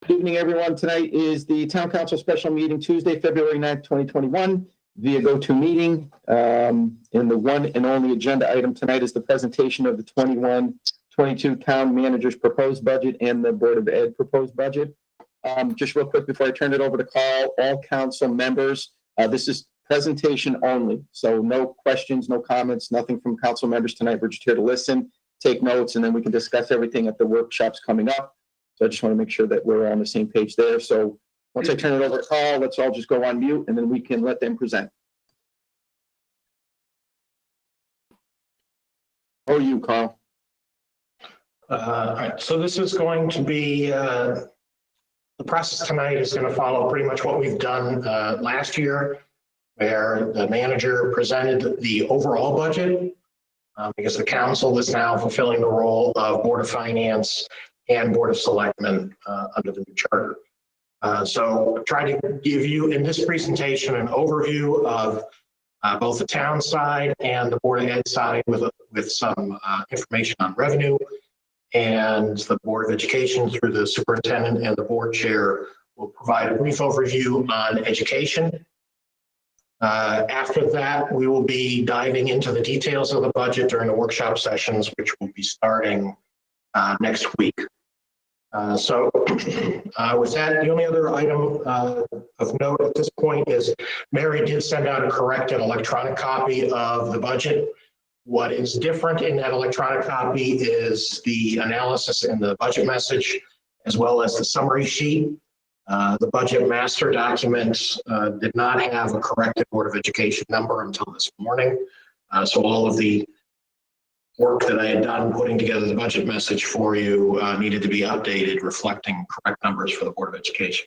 Good evening, everyone. Tonight is the Town Council Special Meeting, Tuesday, February 9th, 2021, via GoToMeeting. And the one and only agenda item tonight is the presentation of the 21-22 Town Manager's proposed budget and the Board of Ed proposed budget. Just real quick before I turn it over to Carl, all council members, this is presentation only. So no questions, no comments, nothing from council members tonight. We're just here to listen, take notes, and then we can discuss everything at the workshops coming up. So I just want to make sure that we're on the same page there. So once I turn it over to Carl, let's all just go on mute and then we can let them present. How are you, Carl? All right, so this is going to be, the process tonight is going to follow pretty much what we've done last year, where the manager presented the overall budget, because the council is now fulfilling the role of Board of Finance and Board of Selectmen under the new charter. So try to give you in this presentation an overview of both the town side and the Board of Ed side with some information on revenue, and the Board of Education through the superintendent and the board chair will provide a brief overview on education. After that, we will be diving into the details of the budget during the workshop sessions, which will be starting next week. So with that, the only other item of note at this point is Mary did send out a corrected electronic copy of the budget. What is different in that electronic copy is the analysis in the budget message, as well as the summary sheet. The budget master document did not have a corrected Board of Education number until this morning. So all of the work that I had done putting together the budget message for you needed to be updated, reflecting correct numbers for the Board of Education.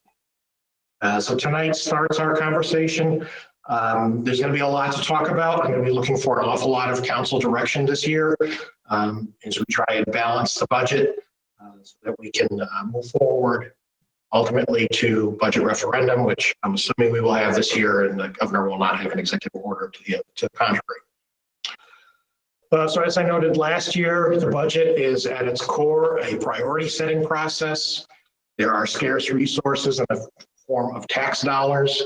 So tonight starts our conversation. There's going to be a lot to talk about. I'm going to be looking for an awful lot of council direction this year as we try and balance the budget so that we can move forward ultimately to budget referendum, which I'm assuming we will have this year, and the governor will not have an executive order to the contrary. So as I noted last year, the budget is at its core a priority setting process. There are scarce resources in the form of tax dollars,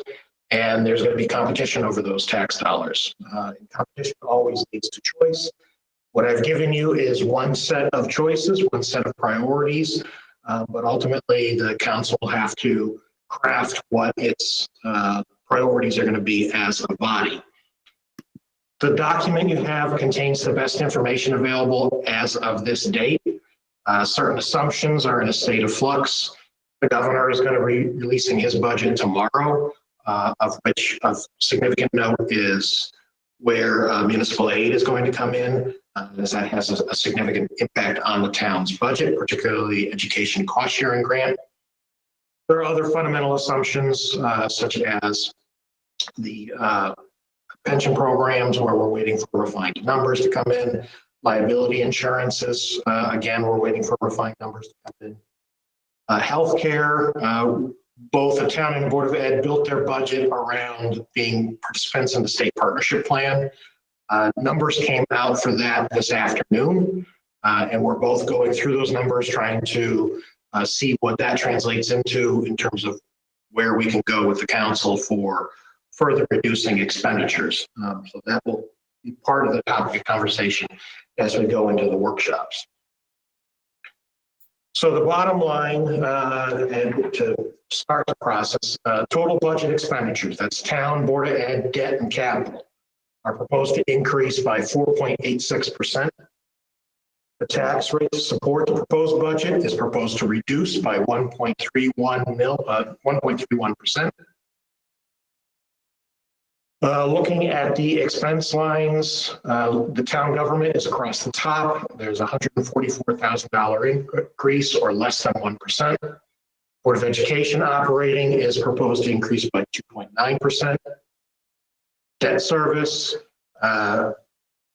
and there's going to be competition over those tax dollars. Competition always leads to choice. What I've given you is one set of choices, one set of priorities, but ultimately the council will have to craft what its priorities are going to be as a body. The document you have contains the best information available as of this date. Certain assumptions are in a state of flux. The governor is going to be releasing his budget tomorrow, of which of significant note is where municipal aid is going to come in, as that has a significant impact on the town's budget, particularly education cost sharing grant. There are other fundamental assumptions, such as the pension programs, where we're waiting for refined numbers to come in. Liability insurances, again, we're waiting for refined numbers to come in. Healthcare, both the town and Board of Ed built their budget around being participants in the state partnership plan. Numbers came out for that this afternoon, and we're both going through those numbers, trying to see what that translates into in terms of where we can go with the council for further reducing expenditures. So that will be part of the topic of conversation as we go into the workshops. So the bottom line, and to start the process, total budget expenditures, that's town, Board of Ed, debt, and capital, are proposed to increase by 4.86%. The tax rate to support the proposed budget is proposed to reduce by 1.31%. Looking at the expense lines, the town government is across the top. There's a $144,000 increase, or less than 1%. Board of Education operating is proposed to increase by 2.9%. Debt service,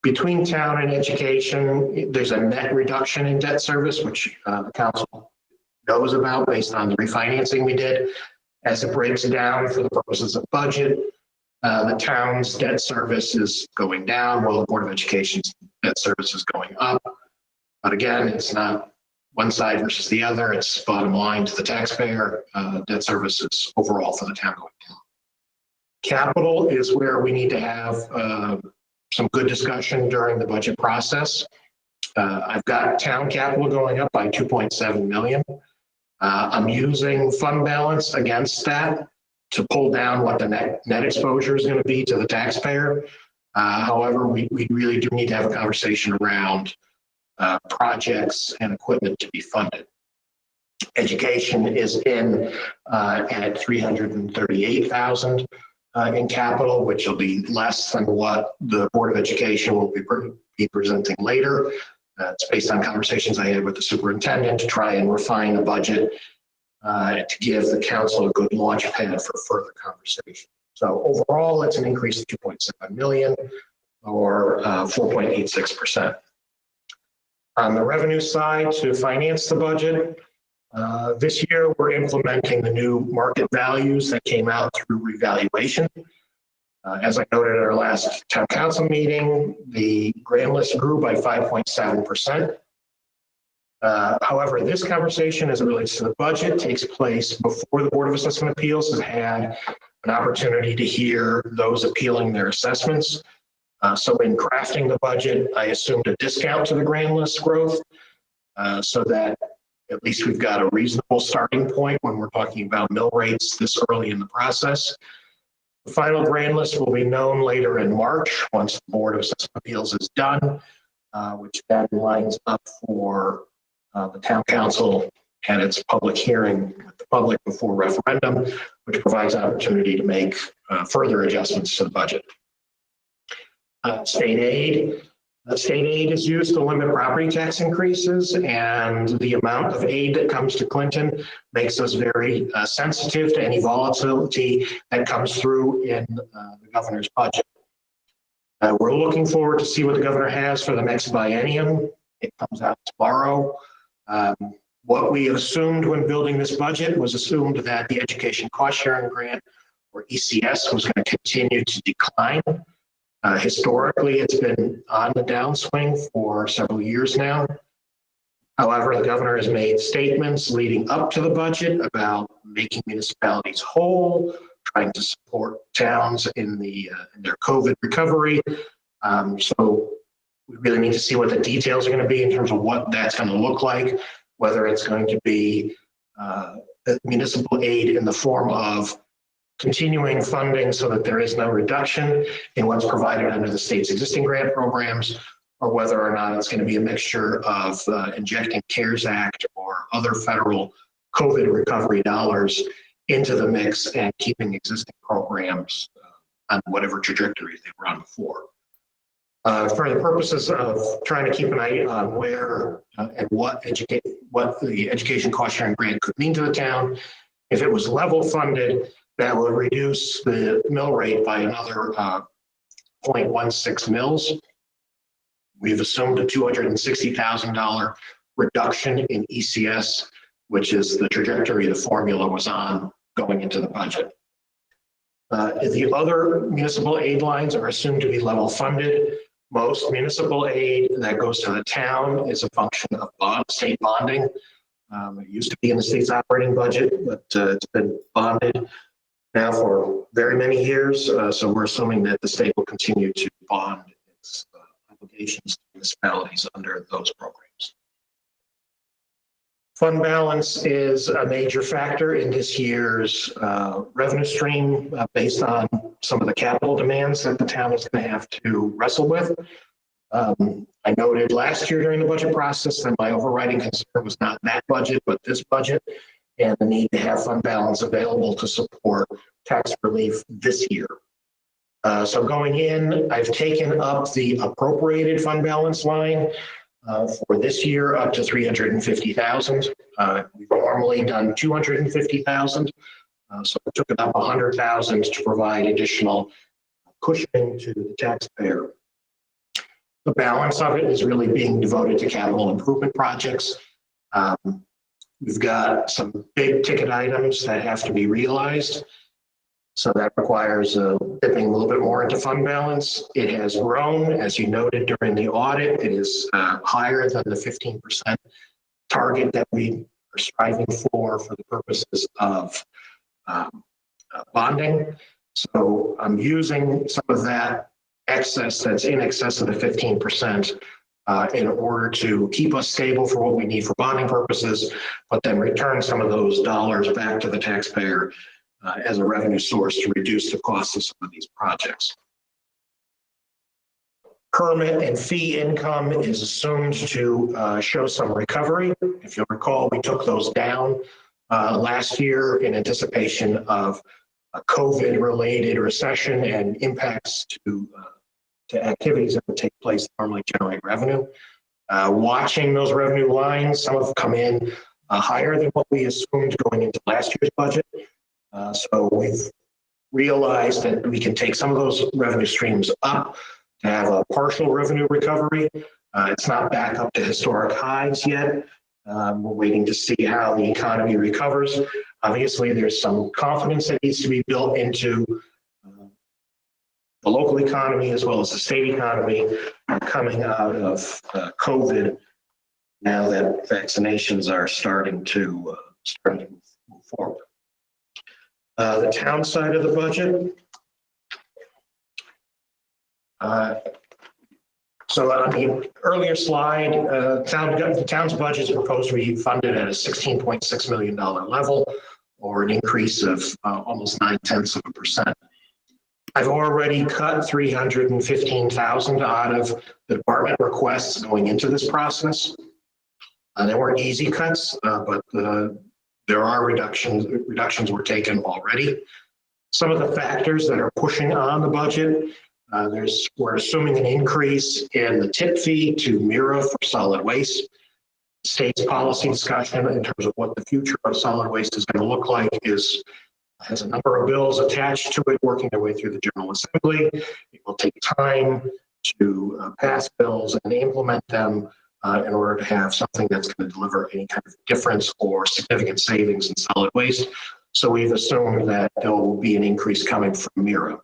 between town and education, there's a net reduction in debt service, which the council knows about based on the refinancing we did. As it breaks down for the purposes of budget, the town's debt service is going down, while the Board of Education's debt service is going up. But again, it's not one side versus the other. It's bottom line to the taxpayer, debt services overall for the town going down. Capital is where we need to have some good discussion during the budget process. I've got town capital going up by 2.7 million. I'm using fund balance against that to pull down what the net exposure is going to be to the taxpayer. However, we really do need to have a conversation around projects and equipment to be funded. Education is in at 338,000 in capital, which will be less than what the Board of Education will be presenting later. It's based on conversations I had with the superintendent to try and refine a budget to give the council a good launch pad for further conversation. So overall, it's an increase of 2.7 million or 4.86%. On the revenue side, to finance the budget, this year we're implementing the new market values that came out through revaluation. As I noted at our last town council meeting, the grand list grew by 5.7%. However, this conversation as it relates to the budget takes place before the Board of Assessment Appeals has had an opportunity to hear those appealing their assessments. So in crafting the budget, I assumed a discount to the grand list growth so that at least we've got a reasonable starting point when we're talking about mill rates this early in the process. The final grand list will be known later in March once the Board of Assessment Appeals is done, which then lines up for the town council and its public hearing with the public before referendum, which provides an opportunity to make further adjustments to the budget. State aid. State aid is used to limit property tax increases, and the amount of aid that comes to Clinton makes us very sensitive to any volatility that comes through in the governor's budget. We're looking forward to see what the governor has for the next biennium. It comes out tomorrow. What we assumed when building this budget was assumed that the education cost sharing grant, or ECS, was going to continue to decline. Historically, it's been on the downswing for several years now. However, the governor has made statements leading up to the budget about making municipalities whole, trying to support towns in their COVID recovery. So we really need to see what the details are going to be in terms of what that's going to look like, whether it's going to be municipal aid in the form of continuing funding so that there is no reduction in what's provided under the state's existing grant programs, or whether or not it's going to be a mixture of injecting CARES Act or other federal COVID recovery dollars into the mix and keeping existing programs on whatever trajectory they were on before. For the purposes of trying to keep an eye on where and what the education cost sharing grant could mean to the town, if it was level funded, that would reduce the mill rate by another 0.16 mils. We've assumed a $260,000 reduction in ECS, which is the trajectory the formula was on going into the budget. The other municipal aid lines are assumed to be level funded. Most municipal aid that goes to the town is a function of state bonding. It used to be in the state's operating budget, but it's been bonded now for very many years. So we're assuming that the state will continue to bond its obligations to municipalities under those programs. Fund balance is a major factor in this year's revenue stream based on some of the capital demands that the town is going to have to wrestle with. I noted last year during the budget process that my overriding concern was not that budget, but this budget, and the need to have fund balance available to support tax relief this year. So going in, I've taken up the appropriated fund balance line for this year up to 350,000. We've normally done 250,000. So I took it up 100,000 to provide additional cushioning to the taxpayer. The balance of it is really being devoted to capital improvement projects. We've got some big ticket items that have to be realized. So that requires dipping a little bit more into fund balance. It has grown, as you noted during the audit. It is higher than the 15% target that we are striving for the purposes of bonding. So I'm using some of that excess that's in excess of the 15% in order to keep us stable for what we need for bonding purposes, but then return some of those dollars back to the taxpayer as a revenue source to reduce the cost of some of these projects. Permit and fee income is assumed to show some recovery. If you'll recall, we took those down last year in anticipation of a COVID-related recession and impacts to activities that would take place that normally generate revenue. Watching those revenue lines, some have come in higher than what we assumed going into last year's budget. So we've realized that we can take some of those revenue streams up to have a partial revenue recovery. It's not back up to historic highs yet. We're waiting to see how the economy recovers. Obviously, there's some confidence that needs to be built into the local economy as well as the state economy coming out of COVID now that vaccinations are starting to move forward. The town side of the budget. So on the earlier slide, the town's budget is proposed to be funded at a $16.6 million level, or an increase of almost 0.9%. I've already cut $315,000 out of the department requests going into this process. They weren't easy cuts, but there are reductions were taken already. Some of the factors that are pushing on the budget, we're assuming an increase in the tip fee to MIRA for solid waste. State's policy discussion in terms of what the future of solid waste is going to look like has a number of bills attached to it, working their way through the General Assembly. It will take time to pass bills and implement them in order to have something that's going to deliver any kind of difference or significant savings in solid waste. So we've assumed that there will be an increase coming from MIRA.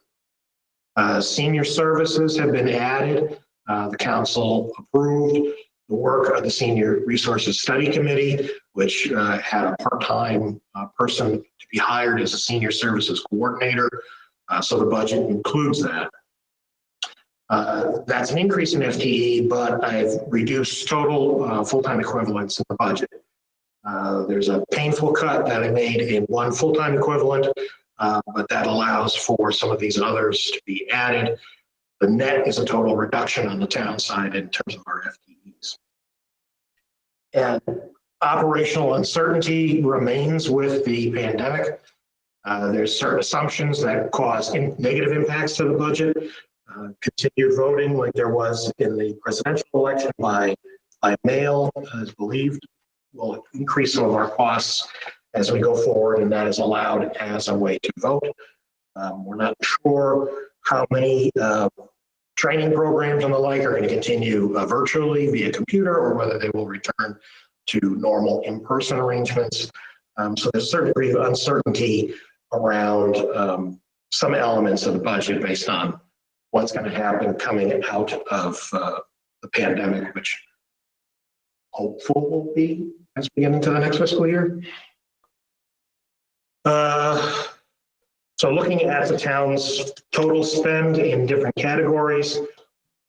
Senior services have been added. The council approved the work of the Senior Resources Study Committee, which had a part-time person to be hired as a senior services coordinator. So the budget includes that. That's an increase in FTE, but I've reduced total full-time equivalents in the budget. There's a painful cut that I made in one full-time equivalent, but that allows for some of these others to be added. The net is a total reduction on the town side in terms of our FTEs. And operational uncertainty remains with the pandemic. There's certain assumptions that cause negative impacts to the budget. Continued voting like there was in the presidential election by mail is believed will increase some of our costs as we go forward, and that is allowed as a way to vote. We're not sure how many training programs and the like are going to continue virtually via computer, or whether they will return to normal in-person arrangements. So there's a certain degree of uncertainty around some elements of the budget based on what's going to happen coming out of the pandemic, which hopeful will be as we get into the next fiscal year. So looking at the town's total spend in different categories,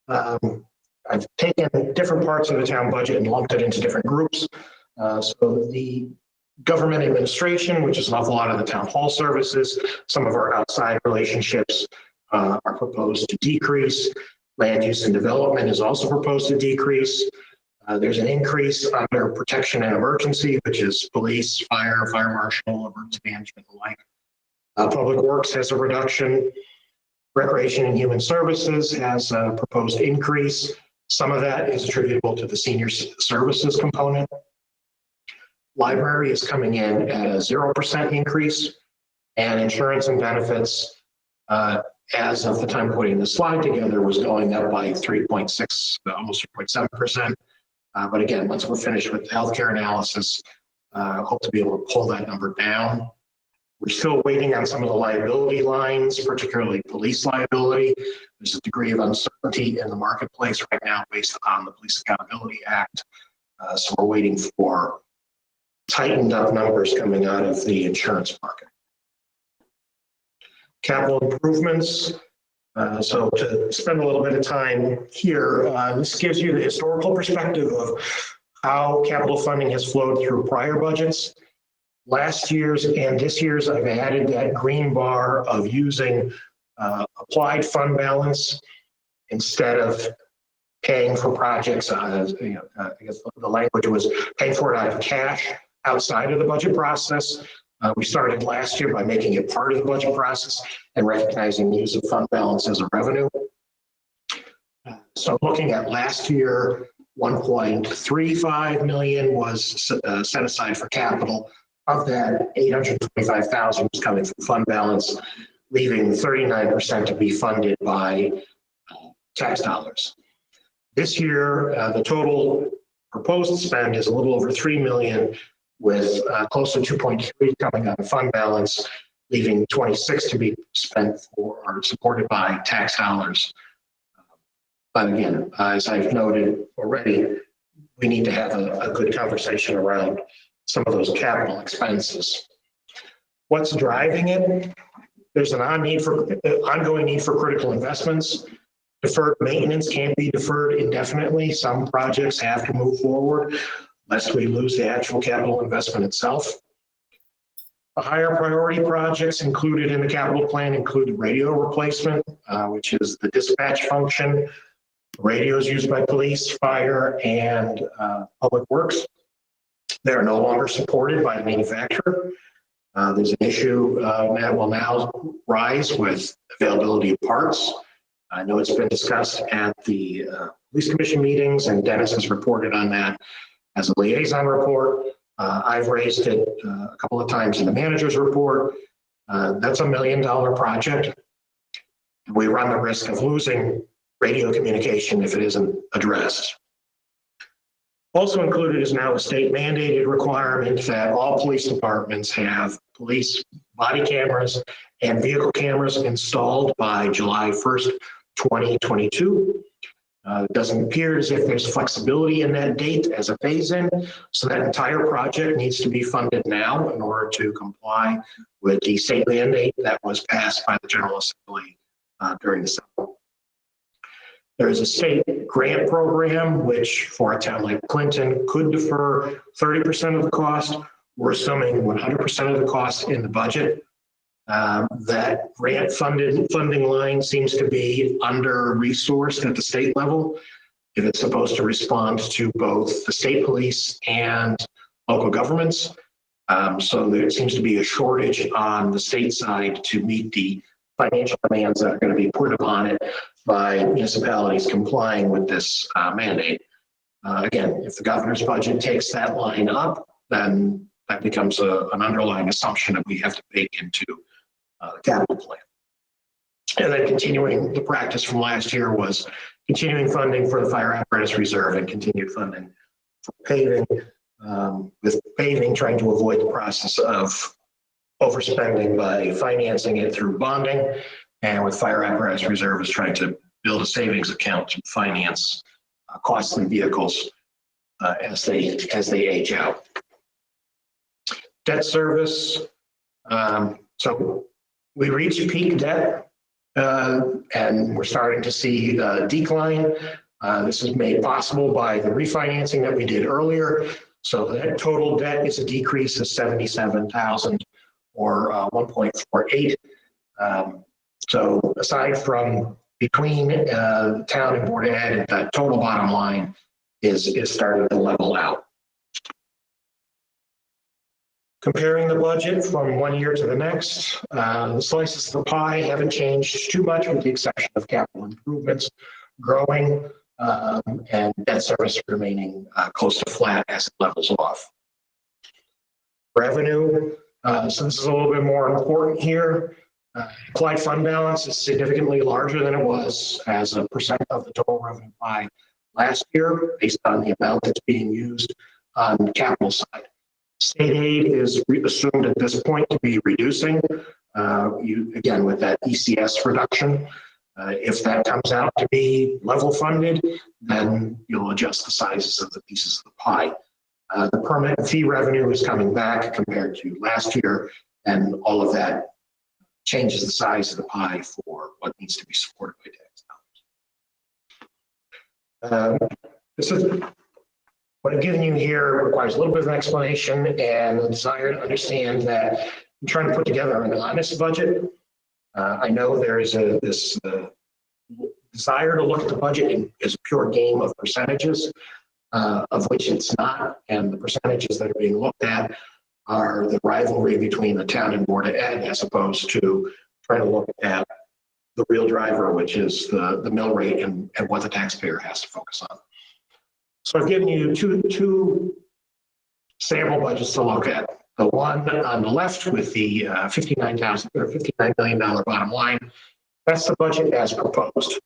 I've taken different parts of the town budget and lumped it into different groups. So the government administration, which is an awful lot of the town hall services, some of our outside relationships are proposed to decrease. Land use and development is also proposed to decrease. There's an increase under protection and emergency, which is police, fire marshal, emergency management, and the like. Public works has a reduction. Recreation and human services has a proposed increase. Some of that is attributable to the senior services component. Library is coming in at a 0% increase, and insurance and benefits, as of the time putting the slide together, was going up by 3.6, almost 3.7%. But again, once we're finished with the healthcare analysis, hope to be able to pull that number down. We're still waiting on some of the liability lines, particularly police liability. There's a degree of uncertainty in the marketplace right now based on the Police Accountability Act So we're waiting for tightened up numbers coming out of the insurance market. Capital improvements. So to spend a little bit of time here, this gives you the historical perspective of how capital funding has flowed through prior budgets. Last year's and this year's, I've added that green bar of using applied fund balance instead of paying for projects. I guess the language was paying for it out of cash outside of the budget process. We started last year by making it part of the budget process and recognizing the use of fund balance as a revenue. So looking at last year, 1.35 million was set aside for capital. Of that, 825,000 was coming from fund balance, leaving 39% to be funded by tax dollars. This year, the total proposed spend is a little over 3 million, with close to 2.3 coming out of fund balance, leaving 26 to be spent for or supported by tax dollars. But again, as I've noted already, we need to have a good conversation around some of those capital expenses. What's driving it? There's an ongoing need for critical investments. Deferred maintenance can't be deferred indefinitely. Some projects have to move forward lest we lose the actual capital investment itself. The higher priority projects included in the capital plan include radio replacement, which is the dispatch function, radios used by police, fire, and public works. They're no longer supported by the manufacturer. There's an issue that will now rise with availability of parts. I know it's been discussed at the police commission meetings, and Dennis has reported on that as a liaison report. I've raised it a couple of times in the manager's report. That's $1 million project. We run the risk of losing radio communication if it isn't addressed. Also included is now a state mandated requirement that all police departments have police body cameras and vehicle cameras installed by July 1st, 2022. It doesn't appear as if there's flexibility in that date as a phase-in, so that entire project needs to be funded now in order to comply with the state mandate that was passed by the General Assembly during the summer. There is a state grant program, which for a town like Clinton could defer 30% of the cost. We're assuming 100% of the cost in the budget. That grant funding line seems to be under-resourced at the state level if it's supposed to respond to both the state police and local governments. So there seems to be a shortage on the state side to meet the financial demands that are going to be put upon it by municipalities complying with this mandate. Again, if the governor's budget takes that line up, then that becomes an underlying assumption that we have to bake into the capital plan. And then continuing the practice from last year was continuing funding for the fire apparatus reserve and continued funding for paving, with paving trying to avoid the process of overspending by financing it through bonding, and with fire apparatus reserve is trying to build a savings account to finance costly vehicles as they age out. Debt service. So we reached peak debt and we're starting to see a decline. This is made possible by the refinancing that we did earlier. So that total debt is a decrease of 77,000 or 1.48. So aside from between town and Board of Ed, the total bottom line is starting to level out. Comparing the budget from one year to the next, the slices of the pie haven't changed too much with the exception of capital improvements growing and debt service remaining close to flat as it levels off. Revenue, so this is a little bit more important here. Applied fund balance is significantly larger than it was as a percent of the total revenue pie last year based on the amount that's being used on the capital side. State aid is assumed at this point to be reducing, again, with that ECS reduction. If that comes out to be level funded, then you'll adjust the sizes of the pieces of the pie. The permit and fee revenue is coming back compared to last year, and all of that changes the size of the pie for what needs to be supported by tax dollars. This is what I'm giving you here requires a little bit of an explanation and a desire to understand that I'm trying to put together an honest budget. I know there is this desire to look at the budget as a pure game of percentages, of which it's not, and the percentages that are being looked at are the rivalry between the town and Board of Ed, as opposed to trying to look at the real driver, which is the mill rate and what the taxpayer has to focus on. So I've given you two sample budgets to look at. The one on the left with the $59 million bottom line, that's the budget as proposed.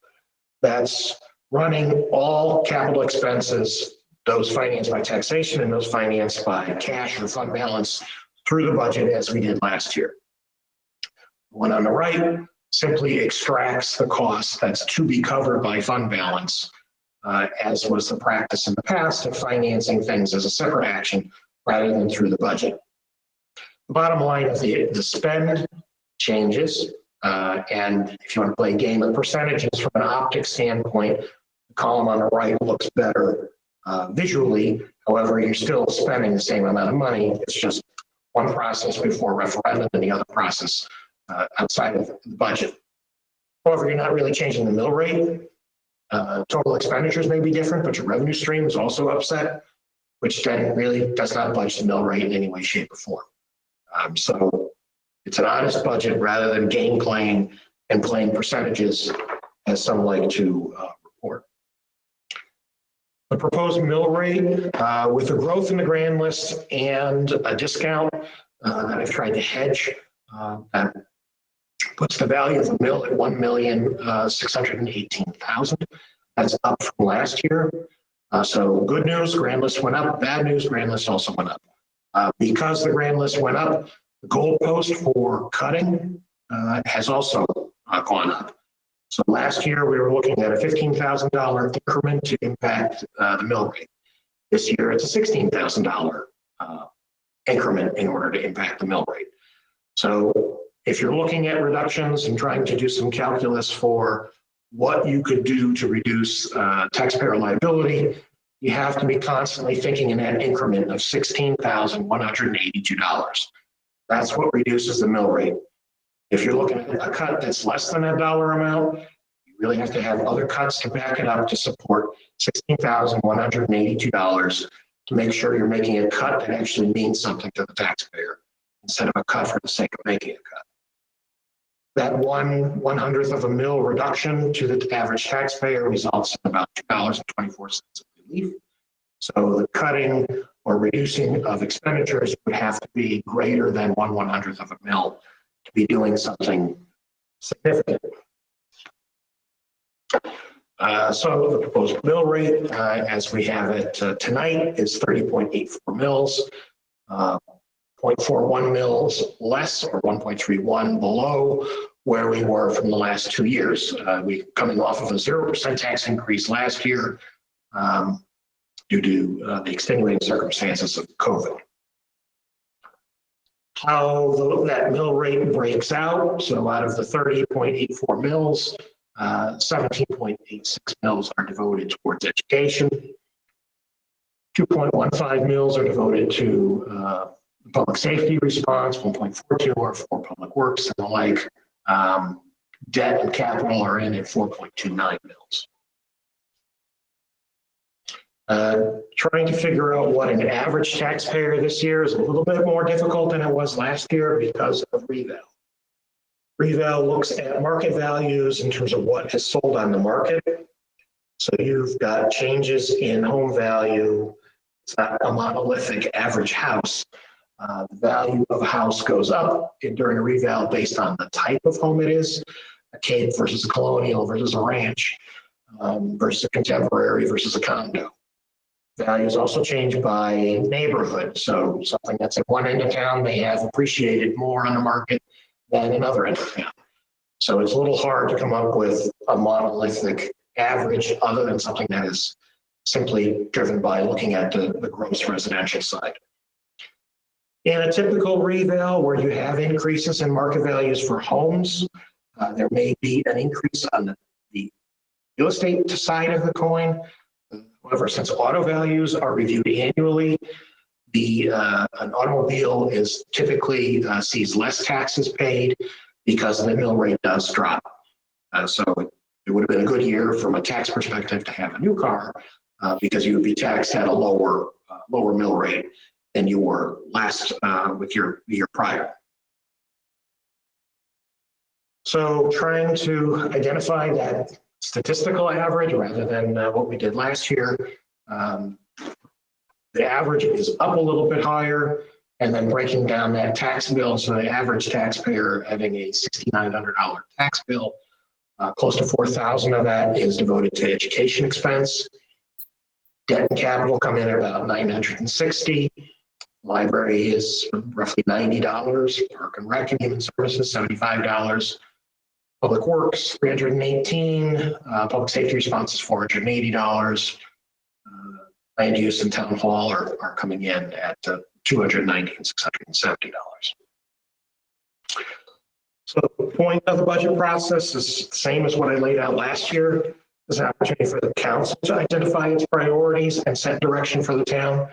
That's running all capital expenses, those financed by taxation and those financed by cash or fund balance, through the budget as we did last year. The one on the right simply extracts the cost that's to be covered by fund balance, as was the practice in the past of financing things as a separate action rather than through the budget. The bottom line of the spend changes, and if you want to play a game of percentages from an optics standpoint, the column on the right looks better visually. However, you're still spending the same amount of money. It's just one process before referendum and the other process outside of the budget. However, you're not really changing the mill rate. Total expenditures may be different, but your revenue stream is also upset, which then really does not budge the mill rate in any way, shape, or form. So it's an honest budget rather than game playing and playing percentages, as some like to report. The proposed mill rate, with the growth in the grand list and a discount that I've tried to hedge, that puts the value of the mill at $1,618,000. That's up from last year. So good news, grand list went up. Bad news, grand list also went up. Because the grand list went up, the goalpost for cutting has also gone up. So last year we were looking at a $15,000 increment to impact the mill rate. This year it's a $16,000 increment in order to impact the mill rate. So if you're looking at reductions and trying to do some calculus for what you could do to reduce taxpayer liability, you have to be constantly thinking in that increment of $16,182. That's what reduces the mill rate. If you're looking at a cut that's less than that dollar amount, you really have to have other cuts to back it up to support $16,182 to make sure you're making a cut that actually means something to the taxpayer instead of a cut for the sake of making a cut. That 1/100th of a mil reduction to the average taxpayer results in about $2.24 of relief. So the cutting or reducing of expenditures would have to be greater than 1/100th of a mil to be doing something significant. So the proposed mill rate, as we have it tonight, is 30.84 mils, 0.41 mils less, or 1.31 below where we were from the last 2 years. We coming off of a 0% tax increase last year due to the extenuating circumstances of COVID. How that mill rate breaks out, so out of the 30.84 mils, 17.86 mils are devoted towards education. 2.15 mils are devoted to public safety response, 1.42 are for public works and the like. Debt and capital are in at 4.29 mils. Trying to figure out what an average taxpayer this year is a little bit more difficult than it was last year because of reval. Reval looks at market values in terms of what is sold on the market. So you've got changes in home value. It's not a monolithic average house. The value of a house goes up during a reval based on the type of home it is, a cape versus a colonial versus a ranch, versus a contemporary versus a condo. Values also change by neighborhood. So something that's at one end of town may have appreciated more on the market than another end of town. So it's a little hard to come up with a monolithic average other than something that is simply driven by looking at the gross residential side. In a typical reval where you have increases in market values for homes, there may be an increase on the real estate side of the coin. However, since auto values are reviewed annually, an automobile is typically sees less taxes paid because the mill rate does drop. So it would have been a good year from a tax perspective to have a new car because you would be taxed at a lower mill rate than you were last with your year prior. So trying to identify that statistical average rather than what we did last year. The average is up a little bit higher, and then breaking down that tax bill. So the average taxpayer having a $6,900 tax bill, close to $4,000 of that is devoted to education expense. Debt and capital come in at about $960. Library is roughly $90. Park and Rec and Human Services, $75. Public Works, $318. Public Safety Response is $480. Land use and town hall are coming in at $290 and $670. So the point of the budget process is the same as what I laid out last year. There's an opportunity for the council to identify its priorities and set direction for the town.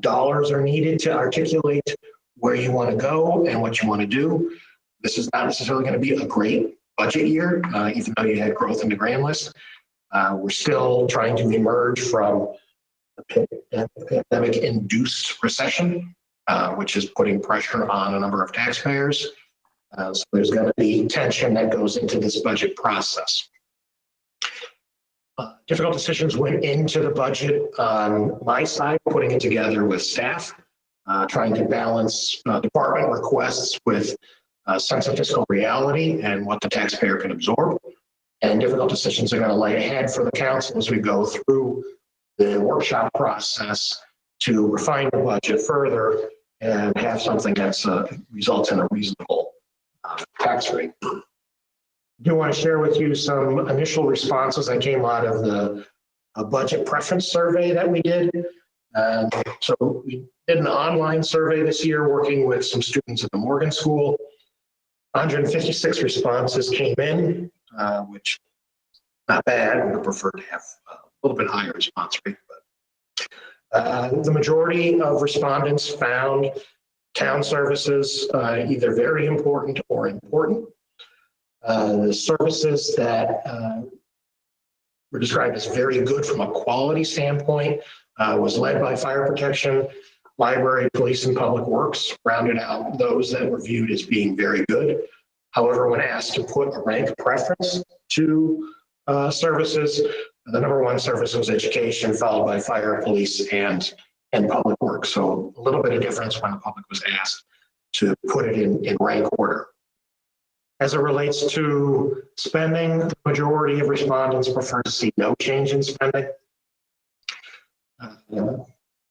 Dollars are needed to articulate where you want to go and what you want to do. This is not necessarily going to be a great budget year, even though you had growth in the grand list. We're still trying to emerge from the pandemic-induced recession, which is putting pressure on a number of taxpayers. So there's going to be tension that goes into this budget process. Difficult decisions went into the budget on my side, putting it together with staff, trying to balance department requests with a sense of fiscal reality and what the taxpayer can absorb. And difficult decisions are going to lay ahead for the council as we go through the workshop process to refine the budget further and have something that's results in a reasonable tax rate. I do want to share with you some initial responses that came out of the budget preference survey that we did. So we did an online survey this year working with some students at the Morgan School. 156 responses came in, which not bad. We would prefer to have a little bit higher response rate, but the majority of respondents found town services either very important or important. The services that were described as very good from a quality standpoint was led by fire protection, library, police, and public works, rounded out those that were viewed as being very good. However, when asked to put a rank preference to services, the number one service was education, followed by fire, police, and public works. So a little bit of difference when the public was asked to put it in rank order. As it relates to spending, the majority of respondents prefer to see no change in spending.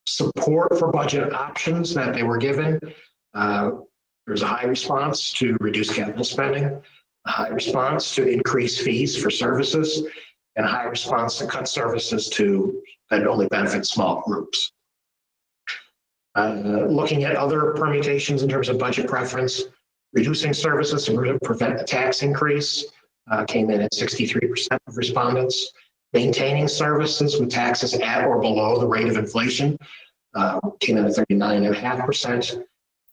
Support for budget options that they were given. There's a high response to reduce capital spending, a high response to increase fees for services, and a high response to cut services that only benefit small groups. Looking at other permutations in terms of budget preference, reducing services to prevent a tax increase came in at 63% of respondents. Maintaining services with taxes at or below the rate of inflation came in at 39.5%.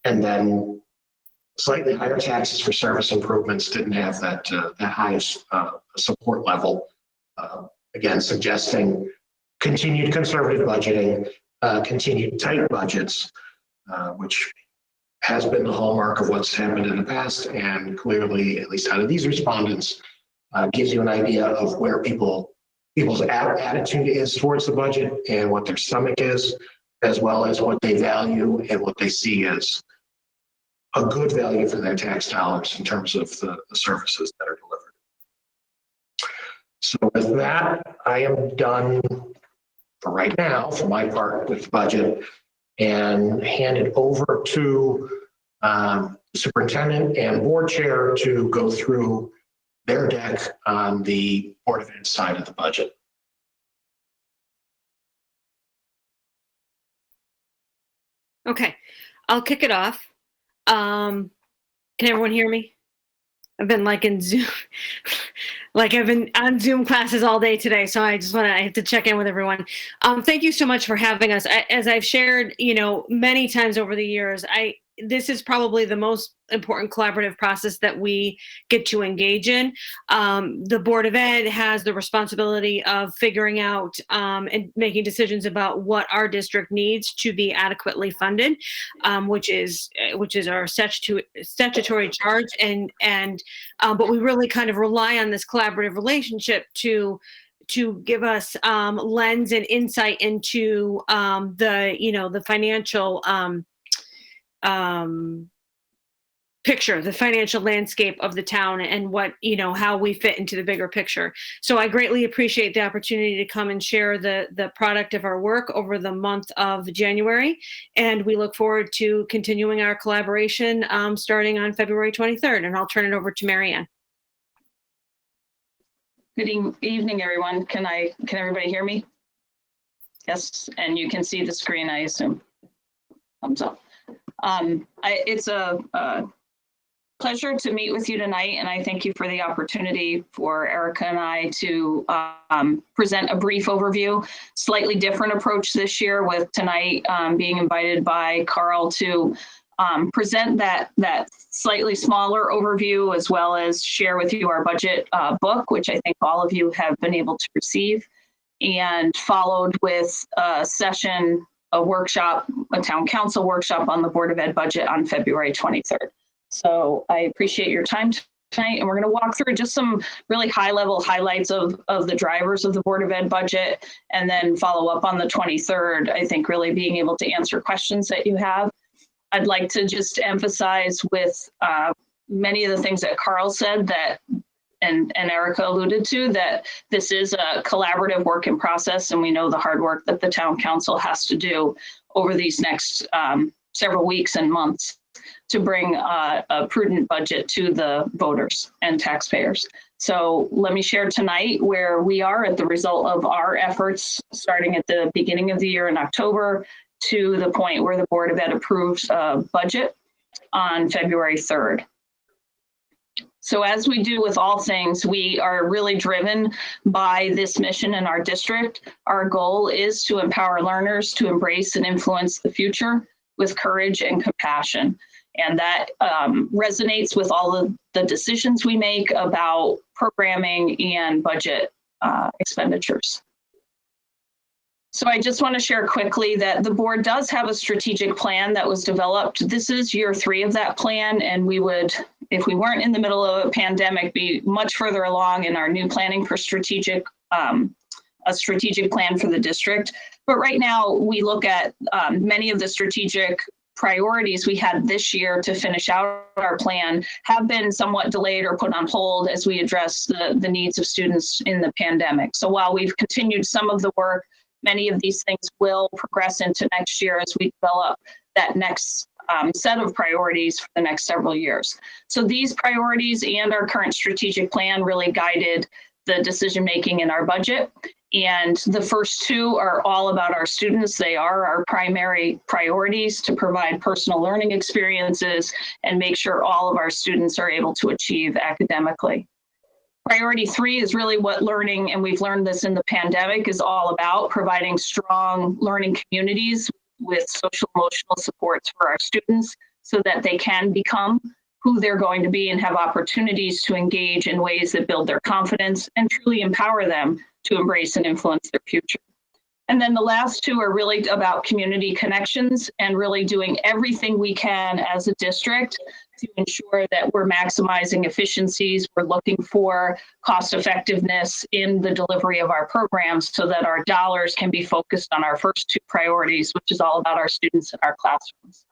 And then slightly higher taxes for service improvements didn't have that highest support level. Again, suggesting continued conservative budgeting, continued tight budgets, which has been the hallmark of what's happened in the past, and clearly, at least out of these respondents, gives you an idea of where people's attitude is towards the budget and what their stomach is, as well as what they value and what they see as a good value for their tax dollars in terms of the services that are delivered. So with that, I am done for right now, for my part with the budget, and hand it over to superintendent and board chair to go through their deck on the Board of Ed side of the budget. Okay, I'll kick it off. Can everyone hear me? I've been like in Zoom, like I've been on Zoom classes all day today, so I have to check in with everyone. Thank you so much for having us. As I've shared, many times over the years, this is probably the most important collaborative process that we get to engage in. The Board of Ed has the responsibility of figuring out and making decisions about what our district needs to be adequately funded, which is our statutory charge, but we really kind of rely on this collaborative relationship to give us lens and insight into the financial picture, the financial landscape of the town, and what, how we fit into the bigger picture. So I greatly appreciate the opportunity to come and share the product of our work over the month of January. And we look forward to continuing our collaboration starting on February 23rd. And I'll turn it over to Mary Ann. Good evening, everyone. Can everybody hear me? Yes, and you can see the screen, I assume. Thumbs up. It's a pleasure to meet with you tonight, and I thank you for the opportunity for Erica and I to present a brief overview. Slightly different approach this year, with tonight being invited by Carl to present that slightly smaller overview, as well as share with you our budget book, which I think all of you have been able to receive, and followed with a session, a workshop, a town council workshop on the Board of Ed budget on February 23rd. So I appreciate your time tonight, and we're going to walk through just some really high-level highlights of the drivers of the Board of Ed budget, and then follow up on the 23rd, I think really being able to answer questions that you have. I'd like to just emphasize with many of the things that Carl said and Erica alluded to, that this is a collaborative work in process, and we know the hard work that the town council has to do over these next several weeks and months to bring a prudent budget to the voters and taxpayers. So let me share tonight where we are at the result of our efforts, starting at the beginning of the year in October to the point where the Board of Ed approves a budget on February 3rd. So as we do with all things, we are really driven by this mission in our district. Our goal is to empower learners to embrace and influence the future with courage and compassion. And that resonates with all of the decisions we make about programming and budget expenditures. So I just want to share quickly that the board does have a strategic plan that was developed. This is year 3 of that plan, and we would, if we weren't in the middle of a pandemic, be much further along in our new planning for a strategic plan for the district. But right now, we look at many of the strategic priorities we had this year to finish out our plan have been somewhat delayed or put on hold as we address the needs of students in the pandemic. So while we've continued some of the work, many of these things will progress into next year as we develop that next set of priorities for the next several years. So these priorities and our current strategic plan really guided the decision-making in our budget. And the first 2 are all about our students. They are our primary priorities to provide personal learning experiences and make sure all of our students are able to achieve academically. Priority 3 is really what learning, and we've learned this in the pandemic, is all about: providing strong learning communities with social emotional supports for our students so that they can become who they're going to be and have opportunities to engage in ways that build their confidence and truly empower them to embrace and influence their future. And then the last 2 are really about community connections and really doing everything we can as a district to ensure that we're maximizing efficiencies. We're looking for cost effectiveness in the delivery of our programs so that our dollars can be focused on our first 2 priorities, which is all about our students in our classrooms.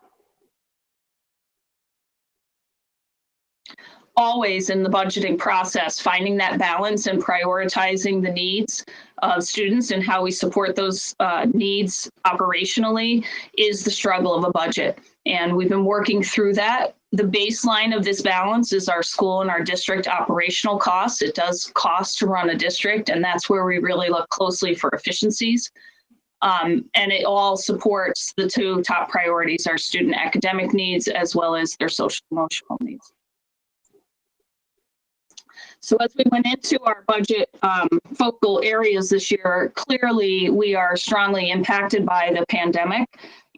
Always in the budgeting process, finding that balance and prioritizing the needs of students and how we support those needs operationally is the struggle of a budget. And we've been working through that The baseline of this balance is our school and our district operational costs. It does cost to run a district, and that's where we really look closely for efficiencies. And it all supports the two top priorities, our student academic needs as well as their social emotional needs. So as we went into our budget focal areas this year, clearly we are strongly impacted by the pandemic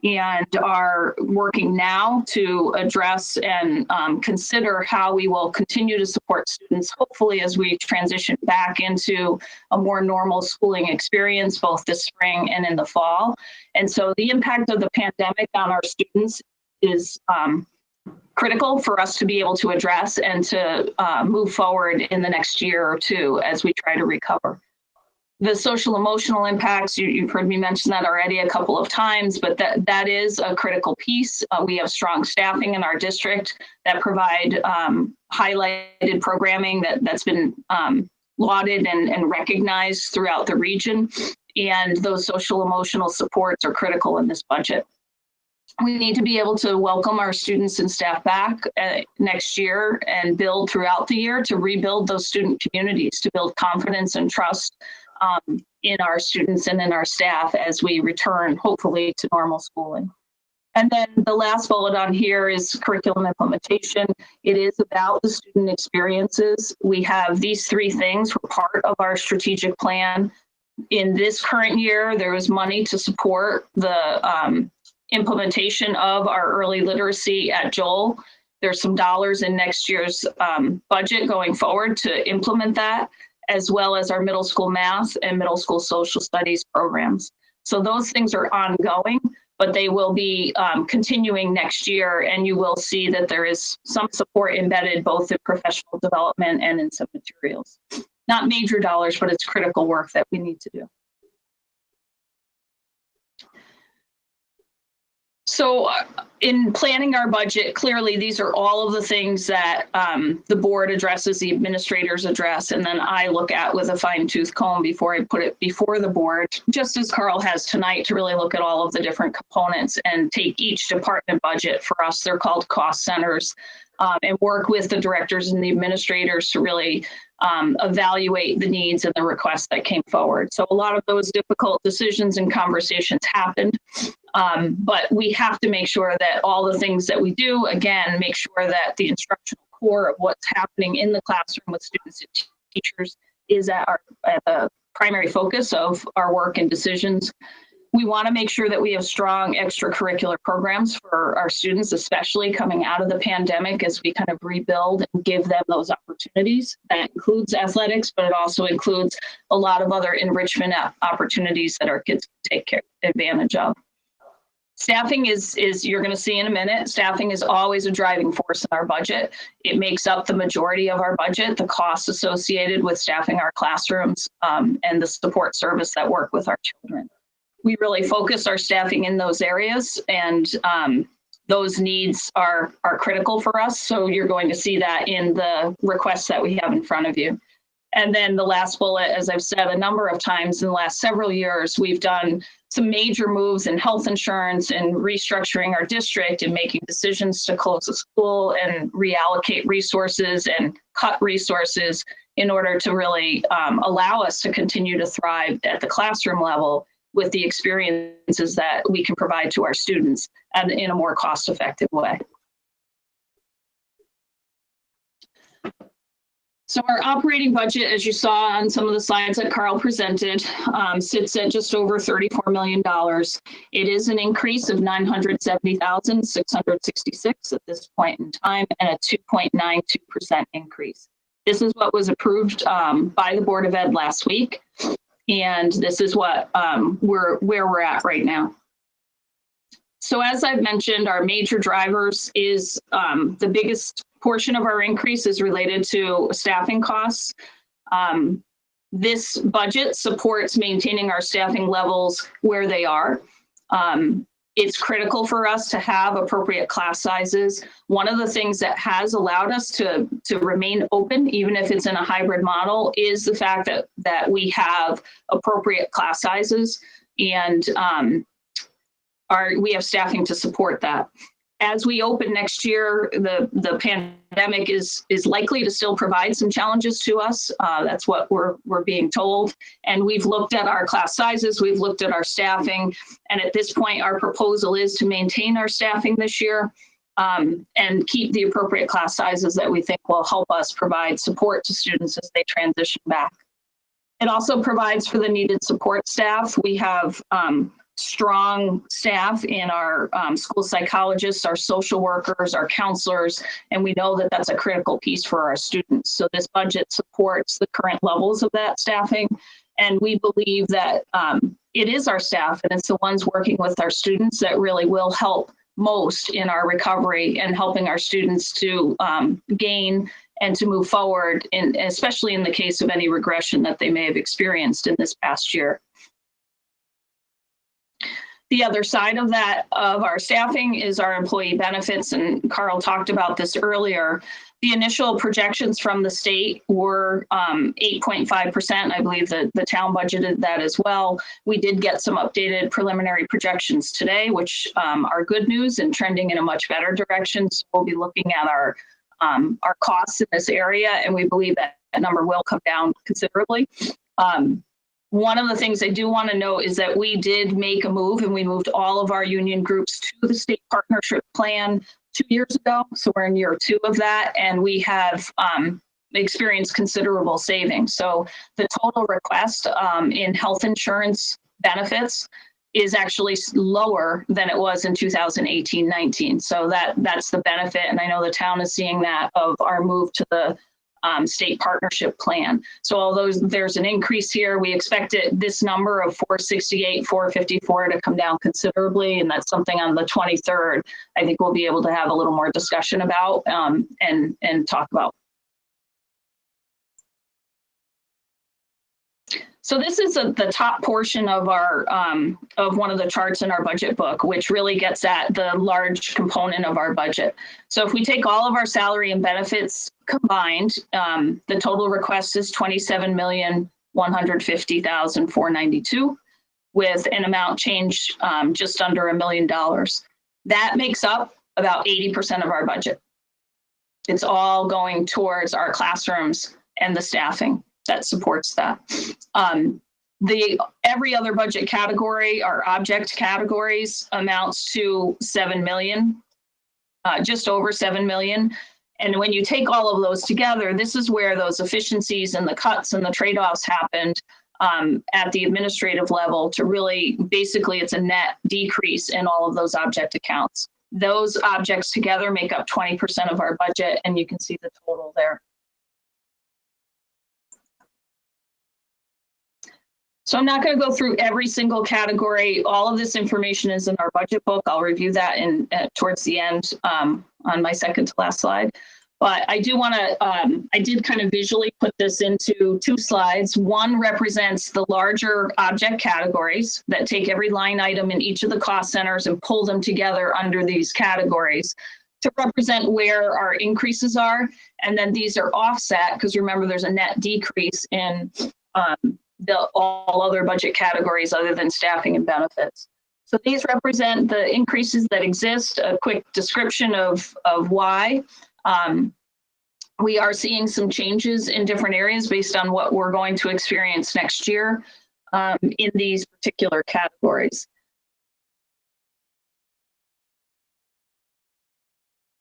and are working now to address and consider how we will continue to support students, hopefully as we transition back into a more normal schooling experience, both this spring and in the fall. And so the impact of the pandemic on our students is critical for us to be able to address and to move forward in the next year or two as we try to recover. The social emotional impacts, you've heard me mention that already a couple of times, but that is a critical piece. We have strong staffing in our district that provide highlighted programming that's been lauded and recognized throughout the region. And those social emotional supports are critical in this budget. We need to be able to welcome our students and staff back next year and build throughout the year to rebuild those student communities, to build confidence and trust in our students and in our staff as we return, hopefully, to normal schooling. And then the last bullet on here is curriculum implementation. It is about the student experiences. We have these three things were part of our strategic plan. In this current year, there was money to support the implementation of our early literacy at Joel. There's some dollars in next year's budget going forward to implement that, as well as our middle school math and middle school social studies programs. So those things are ongoing, but they will be continuing next year, and you will see that there is some support embedded both in professional development and in some materials. Not major dollars, but it's critical work that we need to do. So in planning our budget, clearly these are all of the things that the board addresses, the administrators address, and then I look at with a fine-tooth comb before I put it before the board, just as Carl has tonight, to really look at all of the different components and take each department budget. For us, they're called cost centers, and work with the directors and the administrators to really evaluate the needs and the requests that came forward. So a lot of those difficult decisions and conversations happened. But we have to make sure that all the things that we do, again, make sure that the instructional core of what's happening in the classroom with students and teachers is at the primary focus of our work and decisions. We want to make sure that we have strong extracurricular programs for our students, especially coming out of the pandemic, as we kind of rebuild and give them those opportunities. That includes athletics, but it also includes a lot of other enrichment opportunities that our kids can take advantage of. Staffing is you're going to see in a minute, staffing is always a driving force in our budget. It makes up the majority of our budget, the costs associated with staffing our classrooms and the support service that work with our children. We really focus our staffing in those areas, and those needs are critical for us. So you're going to see that in the requests that we have in front of you. And then the last bullet, as I've said a number of times in the last several years, we've done some major moves in health insurance and restructuring our district and making decisions to close the school and reallocate resources and cut resources in order to really allow us to continue to thrive at the classroom level with the experiences that we can provide to our students and in a more cost-effective way. So our operating budget, as you saw on some of the slides that Carl presented, sits at just over $34 million. It is an increase of $970,666 at this point in time, and a 2.92% increase. This is what was approved by the Board of Ed last week, and this is what where we're at right now. So as I've mentioned, our major drivers is the biggest portion of our increase is related to staffing costs. This budget supports maintaining our staffing levels where they are. It's critical for us to have appropriate class sizes. One of the things that has allowed us to remain open, even if it's in a hybrid model, is the fact that we have appropriate class sizes, and we have staffing to support that. As we open next year, the pandemic is likely to still provide some challenges to us. That's what we're being told. And we've looked at our class sizes, we've looked at our staffing, and at this point, our proposal is to maintain our staffing this year and keep the appropriate class sizes that we think will help us provide support to students as they transition back. It also provides for the needed support staff. We have strong staff in our school psychologists, our social workers, our counselors, and we know that that's a critical piece for our students. So this budget supports the current levels of that staffing, and we believe that it is our staff and it's the ones working with our students that really will help most in our recovery and helping our students to gain and to move forward, especially in the case of any regression that they may have experienced in this past year. The other side of that, of our staffing, is our employee benefits, and Carl talked about this earlier. The initial projections from the state were 8.5%. I believe that the town budgeted that as well. We did get some updated preliminary projections today, which are good news and trending in a much better direction. So we'll be looking at our costs in this area, and we believe that that number will come down considerably. One of the things I do want to note is that we did make a move, and we moved all of our union groups to the state partnership plan 2 years ago. So we're in year 2 of that, and we have experienced considerable savings. So the total request in health insurance benefits is actually lower than it was in 2018-19. So that's the benefit, and I know the town is seeing that, of our move to the state partnership plan. So although there's an increase here, we expect this number of 468, 454 to come down considerably, and that's something on the 23rd I think we'll be able to have a little more discussion about and talk about. So this is the top portion of our of one of the charts in our budget book, which really gets at the large component of our budget. So if we take all of our salary and benefits combined, the total request is $27,150,492, with an amount change just under $1 million. That makes up about 80% of our budget. It's all going towards our classrooms and the staffing that supports that. Every other budget category, our object categories, amounts to 7 million, just over 7 million. And when you take all of those together, this is where those efficiencies and the cuts and the trade-offs happened at the administrative level to really, basically it's a net decrease in all of those object accounts. Those objects together make up 20% of our budget, and you can see the total there. So I'm not going to go through every single category. All of this information is in our budget book. I'll review that towards the end on my second to last slide. But I do want to, I did kind of visually put this into 2 slides. One represents the larger object categories that take every line item in each of the cost centers and pull them together under these categories to represent where our increases are. And then these are offset, because remember, there's a net decrease in all other budget categories other than staffing and benefits. So these represent the increases that exist. A quick description of why. We are seeing some changes in different areas based on what we're going to experience next year in these particular categories.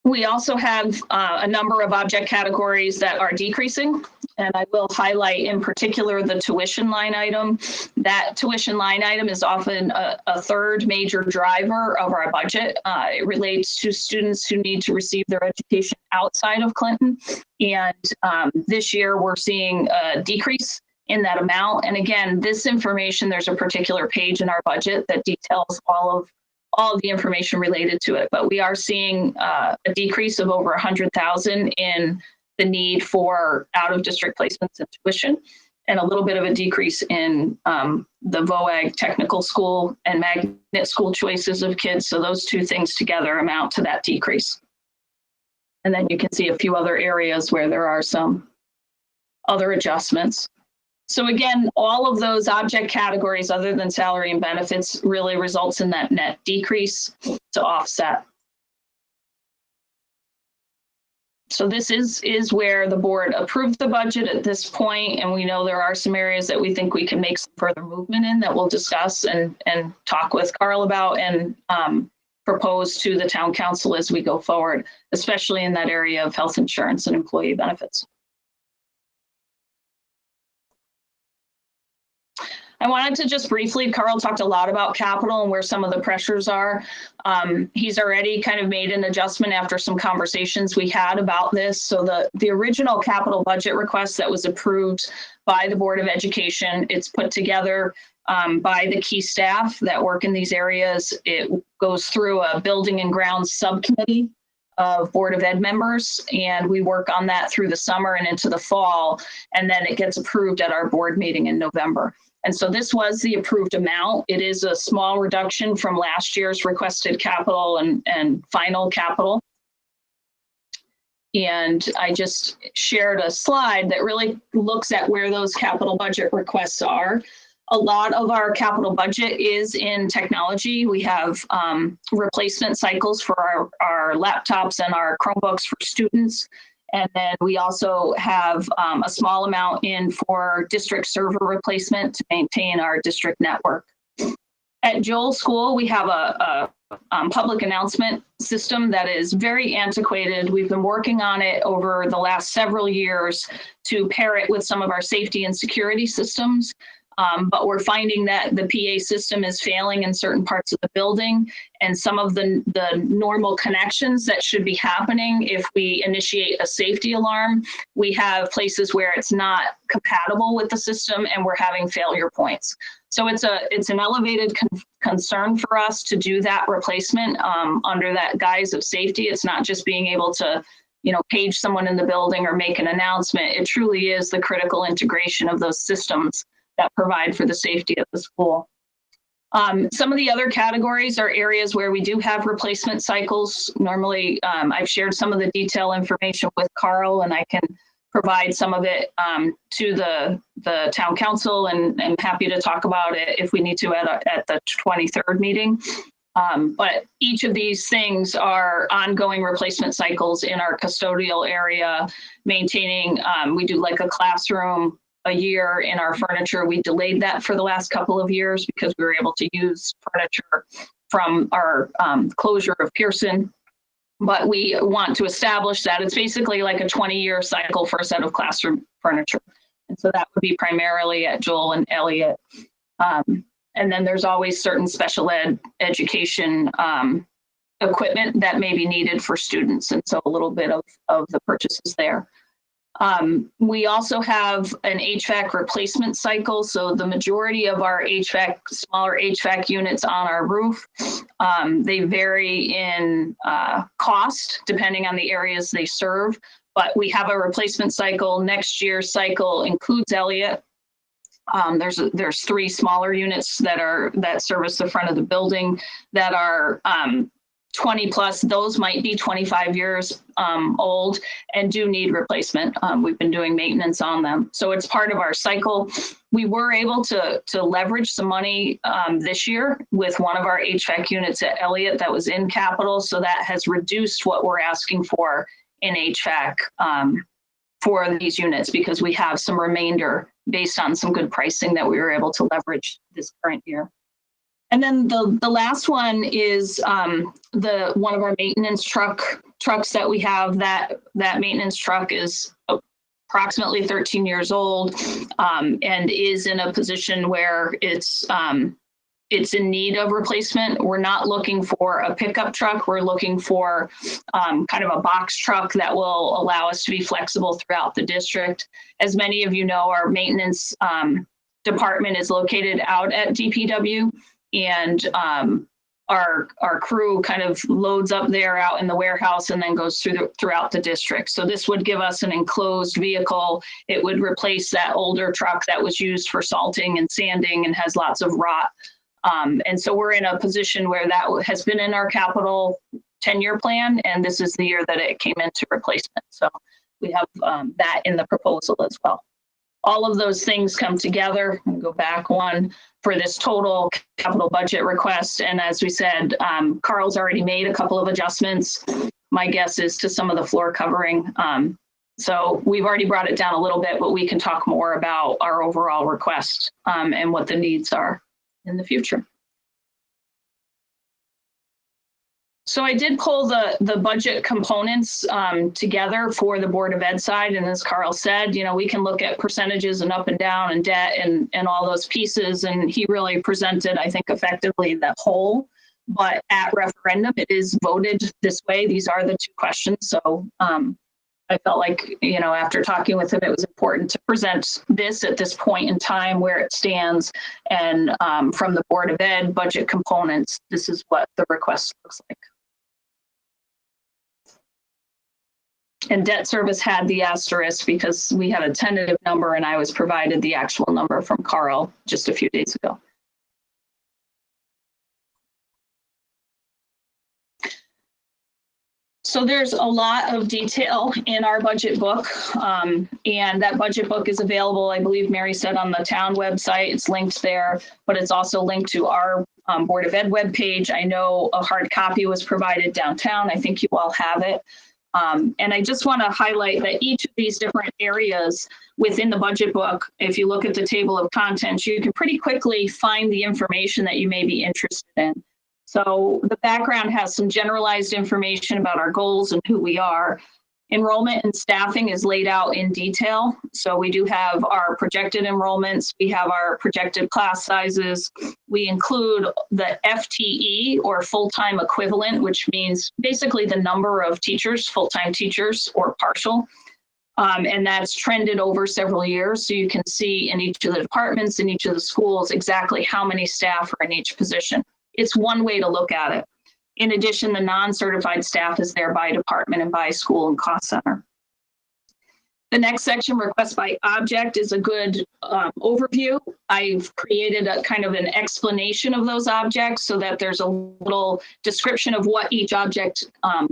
We also have a number of object categories that are decreasing, and I will highlight in particular the tuition line item. That tuition line item is often a third major driver of our budget. It relates to students who need to receive their education outside of Clinton, and this year we're seeing a decrease in that amount. And again, this information, there's a particular page in our budget that details all of the information related to it, but we are seeing a decrease of over 100,000 in the need for out-of-district placements and tuition, and a little bit of a decrease in the Hvac technical school and magnet school choices of kids. So those 2 things together amount to that decrease. And then you can see a few other areas where there are some other adjustments. So again, all of those object categories other than salary and benefits really results in that net decrease to offset. So this is where the board approved the budget at this point, and we know there are some areas that we think we can make some further movement in that we'll discuss and talk with Carl about and propose to the town council as we go forward, especially in that area of health insurance and employee benefits. I wanted to just briefly, Carl talked a lot about capital and where some of the pressures are. He's already kind of made an adjustment after some conversations we had about this. So the original capital budget request that was approved by the Board of Education, it's put together by the key staff that work in these areas. It goes through a building and grounds subcommittee of Board of Ed members, and we work on that through the summer and into the fall, and then it gets approved at our board meeting in November. And so this was the approved amount. It is a small reduction from last year's requested capital and final capital. And I just shared a slide that really looks at where those capital budget requests are. A lot of our capital budget is in technology. We have replacement cycles for our laptops and our Chromebooks for students. And then we also have a small amount in for district server replacement to maintain our district network. At Joel School, we have a public announcement system that is very antiquated. We've been working on it over the last several years to pair it with some of our safety and security systems. But we're finding that the PA system is failing in certain parts of the building, and some of the normal connections that should be happening if we initiate a safety alarm, we have places where it's not compatible with the system and we're having failure points. So it's an elevated concern for us to do that replacement under that guise of safety. It's not just being able to, page someone in the building or make an announcement. It truly is the critical integration of those systems that provide for the safety of the school. Some of the other categories are areas where we do have replacement cycles. Normally, I've shared some of the detail information with Carl, and I can provide some of it to the town council, and I'm happy to talk about it if we need to at the 23rd meeting. But each of these things are ongoing replacement cycles in our custodial area, maintaining, we do like a classroom a year in our furniture. We delayed that for the last couple of years because we were able to use furniture from our closure of Pearson. But we want to establish that it's basically like a 20-year cycle for a set of classroom furniture. And so that would be primarily at Joel and Elliott. And then there's always certain special ed education equipment that may be needed for students. And so a little bit of the purchases there. We also have an HVAC replacement cycle. So the majority of our smaller HVAC units on our roof, they vary in cost depending on the areas they serve. But we have a replacement cycle. Next year's cycle includes Elliott. There's 3 smaller units that service the front of the building that are 20 plus. Those might be 25 years old and do need replacement. We've been doing maintenance on them. So it's part of our cycle. We were able to leverage some money this year with one of our HVAC units at Elliott that was in capital. So that has reduced what we're asking for in HVAC for these units because we have some remainder based on some good pricing that we were able to leverage this current year. And then the last one is one of our maintenance trucks that we have. That maintenance truck is approximately 13 years old and is in a position where it's in need of replacement. We're not looking for a pickup truck. We're looking for kind of a box truck that will allow us to be flexible throughout the district. As many of you know, our maintenance department is located out at DPW. And our crew kind of loads up there out in the warehouse and then goes throughout the district. So this would give us an enclosed vehicle. It would replace that older truck that was used for salting and sanding and has lots of rot. And so we're in a position where that has been in our capital 10-year plan, and this is the year that it came into replacement. So we have that in the proposal as well. All of those things come together. I'm going to go back one for this total capital budget request. And as we said, Carl's already made a couple of adjustments. my guess is to some of the floor covering. So we've already brought it down a little bit, but we can talk more about our overall request and what the needs are in the future. So I did pull the budget components together for the Board of Ed side. And as Carl said, you know, we can look at percentages and up and down and debt and all those pieces. And he really presented, I think, effectively the whole. But at referendum, it is voted this way. These are the two questions. So I felt like, you know, after talking with him, it was important to present this at this point in time where it stands. And from the Board of Ed budget components, this is what the request looks like. And debt service had the asterisk because we had a tentative number and I was provided the actual number from Carl just a few days ago. So there's a lot of detail in our budget book, and that budget book is available, I believe Mary said, on the town website. It's linked there, but it's also linked to our Board of Ed webpage. I know a hard copy was provided downtown. I think you all have it. And I just want to highlight that each of these different areas within the budget book, if you look at the table of contents, you can pretty quickly find the information that you may be interested in. So the background has some generalized information about our goals and who we are. Enrollment and staffing is laid out in detail. So we do have our projected enrollments. We have our projected class sizes. We include the FTE or full-time equivalent, which means basically the number of teachers, full-time teachers or partial. And that's trended over several years. So you can see in each of the departments, in each of the schools, exactly how many staff are in each position. It's one way to look at it. In addition, the non-certified staff is there by department and by school and cost center. The next section, request by object, is a good overview. I've created a kind of an explanation of those objects so that there's a little description of what each object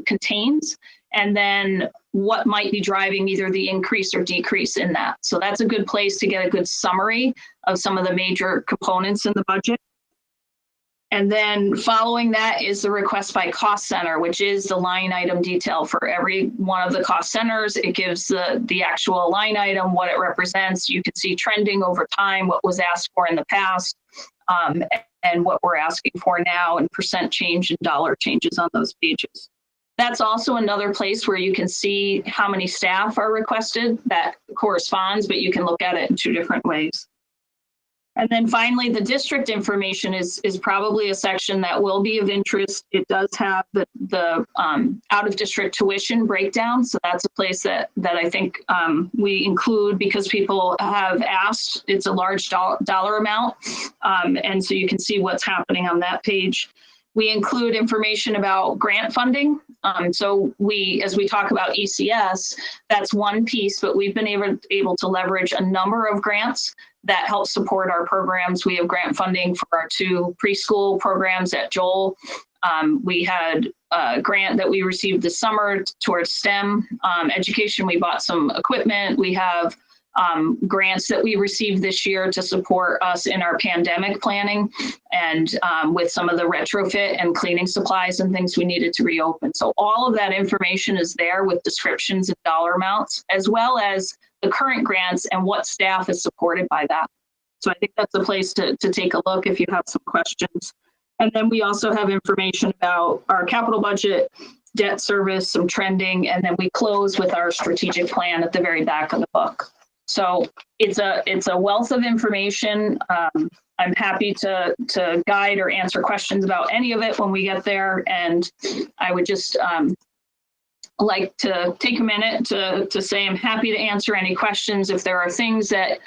contains, and then what might be driving either the increase or decrease in that. So that's a good place to get a good summary of some of the major components in the budget. And then following that is the request by cost center, which is the line item detail for every one of the cost centers. It gives the actual line item, what it represents. You can see trending over time, what was asked for in the past, and what we're asking for now, and percent change and dollar changes on those pages. That's also another place where you can see how many staff are requested. That corresponds, but you can look at it in two different ways. And then finally, the district information is probably a section that will be of interest. It does have the out-of-district tuition breakdown. So that's a place that I think we include because people have asked. It's a large dollar amount. And so you can see what's happening on that page. We include information about grant funding. So as we talk about ECS, that's one piece, but we've been able to leverage a number of grants that help support our programs. We have grant funding for our 2 preschool programs at Joel. We had a grant that we received this summer towards STEM education. We bought some equipment. We have grants that we received this year to support us in our pandemic planning and with some of the retrofit and cleaning supplies and things we needed to reopen. So all of that information is there with descriptions and dollar amounts, as well as the current grants and what staff is supported by that. So I think that's a place to take a look if you have some questions. And then we also have information about our capital budget, debt service, some trending, and then we close with our strategic plan at the very back of the book. So it's a wealth of information. I'm happy to guide or answer questions about any of it when we get there. And I would just like to take a minute to say I'm happy to answer any questions. If there are things that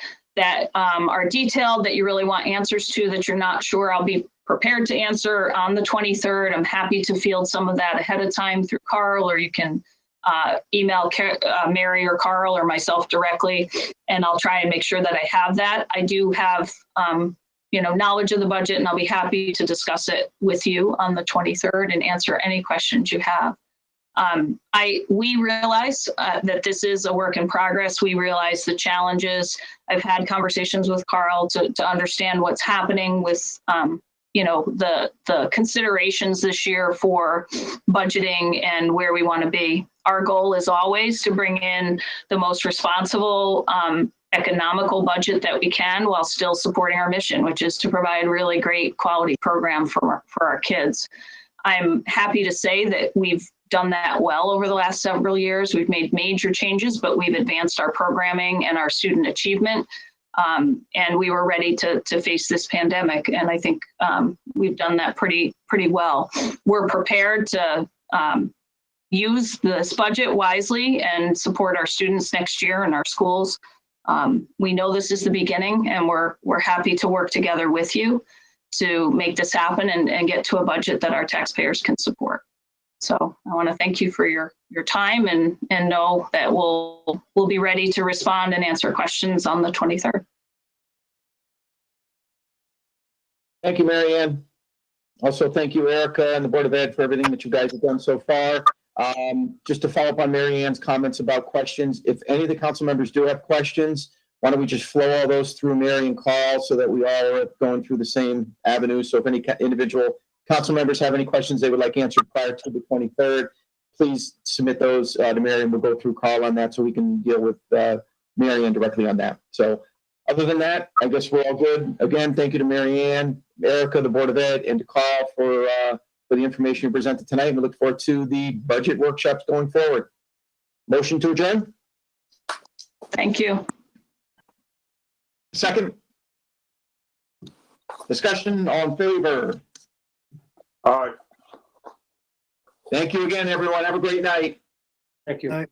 are detailed that you really want answers to that you're not sure, I'll be prepared to answer on the 23rd. I'm happy to field some of that ahead of time through Carl, or you can email Mary or Carl or myself directly, and I'll try and make sure that I have that. I do have, knowledge of the budget, and I'll be happy to discuss it with you on the 23rd and answer any questions you have. We realize that this is a work in progress. We realize the challenges. I've had conversations with Carl to understand what's happening with the considerations this year for budgeting and where we want to be. Our goal is always to bring in the most responsible, economical budget that we can while still supporting our mission, which is to provide really great quality program for our kids. I'm happy to say that we've done that well over the last several years. We've made major changes, but we've advanced our programming and our student achievement. And we were ready to face this pandemic. And I think we've done that pretty well. We're prepared to use this budget wisely and support our students next year in our schools. We know this is the beginning, and we're happy to work together with you to make this happen and get to a budget that our taxpayers can support. So I want to thank you for your time and know that we'll be ready to respond and answer questions on the 23rd. Thank you, Mary Ann. Also, thank you, Erica and the Board of Ed, for everything that you guys have done so far. Just to follow up on Mary Ann's comments about questions, if any of the council members do have questions, why don't we just flow all those through Mary and Carl so that we all are going through the same avenue. So if any individual council members have any questions they would like answered prior to the 23rd, please submit those to Mary, and we'll go through Carl on that so we can deal with Mary Ann directly on that. So other than that, I guess we're all good. Again, thank you to Mary Ann, Erica, the Board of Ed, and to Carl for the information you presented tonight. And we look forward to the budget workshops going forward. Motion to adjourn? Thank you. Second? Discussion, all in favor? All right. Thank you again, everyone. Have a great night. Thank you.